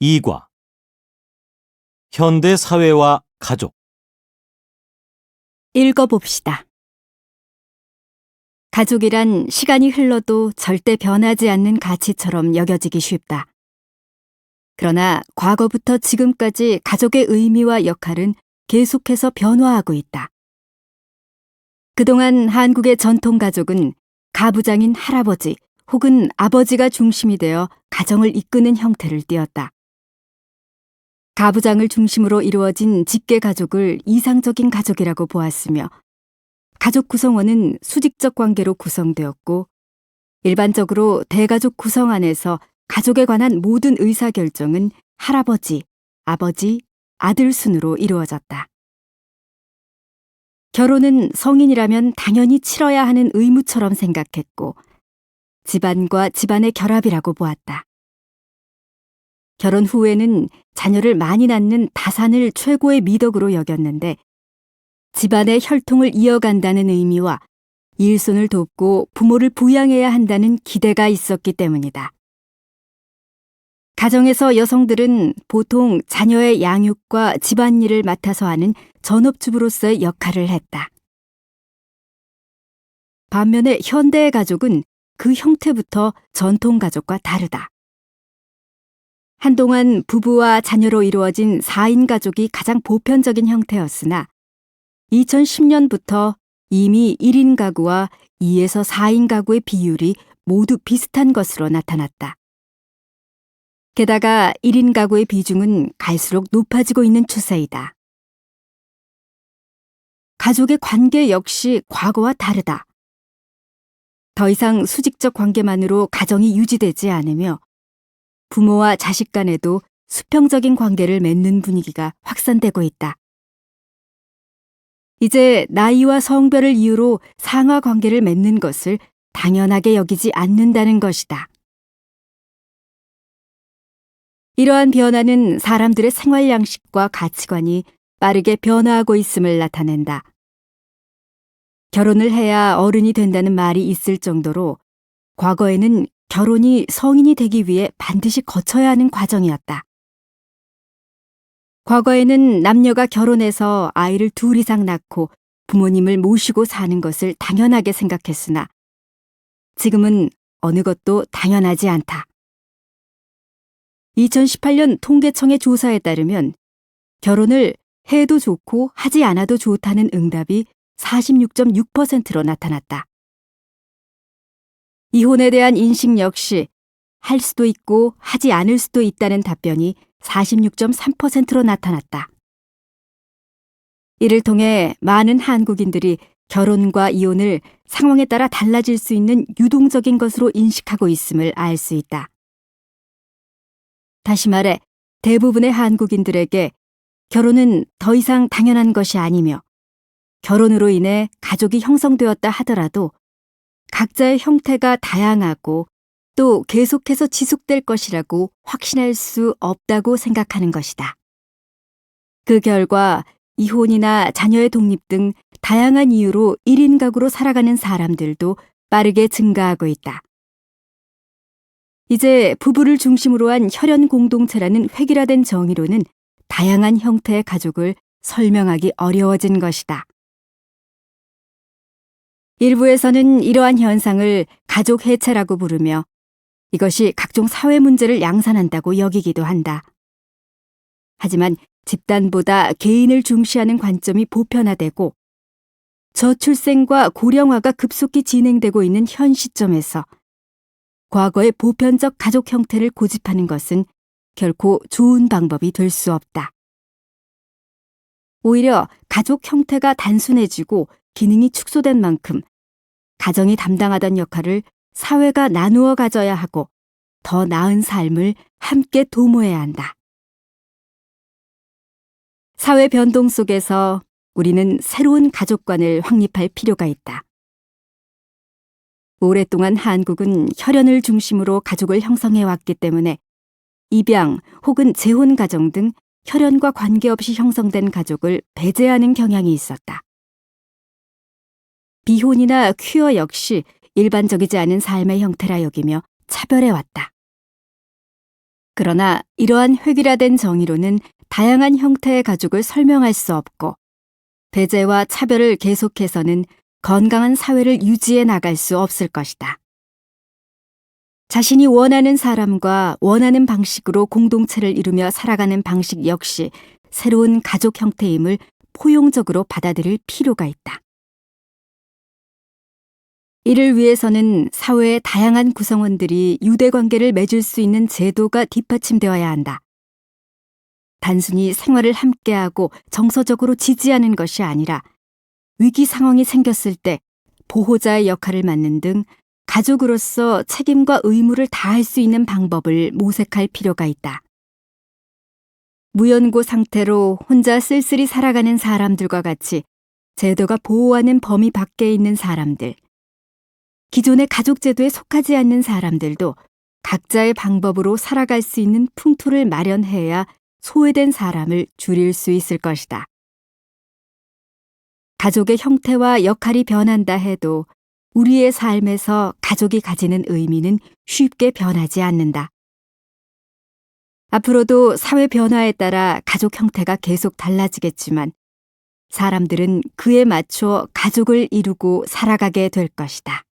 2과 현대 사회와 가족. 읽어봅시다. 가족이란 시간이 흘러도 절대 변하지 않는 가치처럼 여겨지기 쉽다. 그러나 과거부터 지금까지 가족의 의미와 역할은 계속해서 변화하고 있다. 그동안 한국의 전통 가족은 가부장인 할아버지 혹은 아버지가 중심이 되어 가정을 이끄는 형태를 띠었다. 가부장을 중심으로 이루어진 직계 가족을 이상적인 가족이라고 보았으며 가족 구성원은 수직적 관계로 구성되었고 일반적으로 대가족 구성 안에서 가족에 관한 모든 의사결정은 할아버지, 아버지, 아들 순으로 이루어졌다. 결혼은 성인이라면 당연히 치러야 하는 의무처럼 생각했고 집안과 집안의 결합이라고 보았다. 결혼 후에는 자녀를 많이 낳는 다산을 최고의 미덕으로 여겼는데 집안의 혈통을 이어간다는 의미와 일손을 돕고 부모를 부양해야 한다는 기대가 있었기 때문이다. 가정에서 여성들은 보통 자녀의 양육과 집안일을 맡아서 하는 전업주부로서의 역할을 했다. 반면에 현대의 가족은 그 형태부터 전통 가족과 다르다. 한동안 부부와 자녀로 이루어진 4인 가족이 가장 보편적인 형태였으나 2010년부터 이미 1인 가구와 2에서 4인 가구의 비율이 모두 비슷한 것으로 나타났다. 게다가 1인 가구의 비중은 갈수록 높아지고 있는 추세이다. 가족의 관계 역시 과거와 다르다. 더 이상 수직적 관계만으로 가정이 유지되지 않으며 부모와 자식 간에도 수평적인 관계를 맺는 분위기가 확산되고 있다. 이제 나이와 성별을 이유로 상하 관계를 맺는 것을 당연하게 여기지 않는다는 것이다. 이러한 변화는 사람들의 생활 양식과 가치관이 빠르게 변화하고 있음을 나타낸다. 결혼을 해야 어른이 된다는 말이 있을 정도로 과거에는 결혼이 성인이 되기 위해 반드시 거쳐야 하는 과정이었다. 과거에는 남녀가 결혼해서 아이를 둘 이상 낳고 부모님을 모시고 사는 것을 당연하게 생각했으나 지금은 어느 것도 당연하지 않다. 2018년 통계청의 조사에 따르면 결혼을 해도 좋고 하지 않아도 좋다는 응답이 46.6%로 나타났다. 이혼에 대한 인식 역시 할 수도 있고 하지 않을 수도 있다는 답변이 46.3%로 나타났다. 이를 통해 많은 한국인들이 결혼과 이혼을 상황에 따라 달라질 수 있는 유동적인 것으로 인식하고 있음을 알 수 있다. 다시 말해 대부분의 한국인들에게 결혼은 더 이상 당연한 것이 아니며 결혼으로 인해 가족이 형성되었다 하더라도 각자의 형태가 다양하고 또 계속해서 지속될 것이라고 확신할 수 없다고 생각하는 것이다. 그 결과 이혼이나 자녀의 독립 등 다양한 이유로 1인 가구로 살아가는 사람들도 빠르게 증가하고 있다. 이제 부부를 중심으로 한 혈연 공동체라는 획일화된 정의로는 다양한 형태의 가족을 설명하기 어려워진 것이다. 일부에서는 이러한 현상을 가족 해체라고 부르며 이것이 각종 사회 문제를 양산한다고 여기기도 한다. 하지만 집단보다 개인을 중시하는 관점이 보편화되고 저출생과 고령화가 급속히 진행되고 있는 현 시점에서 과거의 보편적 가족 형태를 고집하는 것은 결코 좋은 방법이 될 수 없다. 오히려 가족 형태가 단순해지고 기능이 축소된 만큼 가정이 담당하던 역할을 사회가 나누어 가져야 하고 더 나은 삶을 함께 도모해야 한다. 사회 변동 속에서 우리는 새로운 가족관을 확립할 필요가 있다. 오랫동안 한국은 혈연을 중심으로 가족을 형성해 왔기 때문에 입양 혹은 재혼 가정 등 혈연과 관계없이 형성된 가족을 배제하는 경향이 있었다. 비혼이나 퀴어 역시 일반적이지 않은 삶의 형태라 여기며 차별해 왔다. 그러나 이러한 획일화된 정의로는 다양한 형태의 가족을 설명할 수 없고 배제와 차별을 계속해서는 건강한 사회를 유지해 나갈 수 없을 것이다. 자신이 원하는 사람과 원하는 방식으로 공동체를 이루며 살아가는 방식 역시 새로운 가족 형태임을 포용적으로 받아들일 필요가 있다. 이를 위해서는 사회의 다양한 구성원들이 유대관계를 맺을 수 있는 제도가 뒷받침되어야 한다. 단순히 생활을 함께하고 정서적으로 지지하는 것이 아니라 위기 상황이 생겼을 때 보호자의 역할을 맡는 등 가족으로서 책임과 의무를 다할 수 있는 방법을 모색할 필요가 있다. 무연고 상태로 혼자 쓸쓸히 살아가는 사람들과 같이 제도가 보호하는 범위 밖에 있는 사람들, 기존의 가족 제도에 속하지 않는 사람들도 각자의 방법으로 살아갈 수 있는 풍토를 마련해야 소외된 사람을 줄일 수 있을 것이다. 가족의 형태와 역할이 변한다 해도 우리의 삶에서 가족이 가지는 의미는 쉽게 변하지 않는다. 앞으로도 사회 변화에 따라 가족 형태가 계속 달라지겠지만 사람들은 그에 맞춰 가족을 이루고 살아가게 될 것이다.